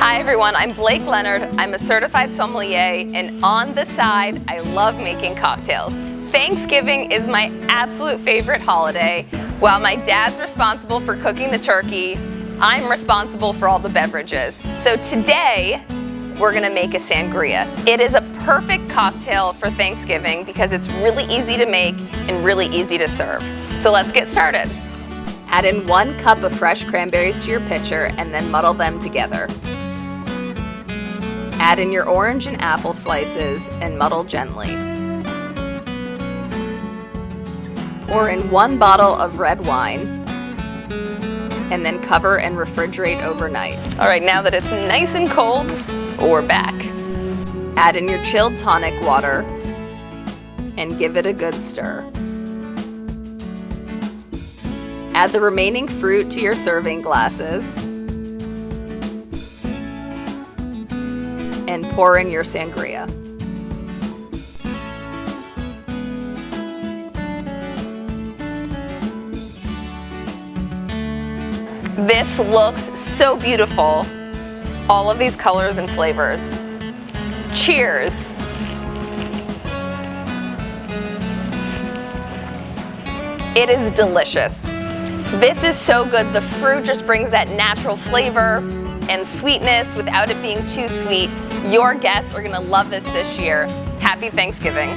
Hi everyone, I'm Blake Leonard. I'm a certified sommelier, and on the side, I love making cocktails. Thanksgiving is my absolute favorite holiday. While my dad's responsible for cooking the turkey, I'm responsible for all the beverages. So today, we're gonna make a sangria. It is a perfect cocktail for Thanksgiving because it's really easy to make and really easy to serve. So let's get started. Add in 1 cup of fresh cranberries to your pitcher and then muddle them together. Add in your orange and apple slices and muddle gently. Pour in 1 bottle of red wine and then cover and refrigerate overnight. All right, now that it's nice and cold, we're back. Add in your chilled tonic water and give it a good stir. Add the remaining fruit to your serving glasses and pour in your sangria. This looks so beautiful. All of these colors and flavors. Cheers! It is delicious. This is so good. The fruit just brings that natural flavor and sweetness without it being too sweet. Your guests are gonna love this year. Happy Thanksgiving.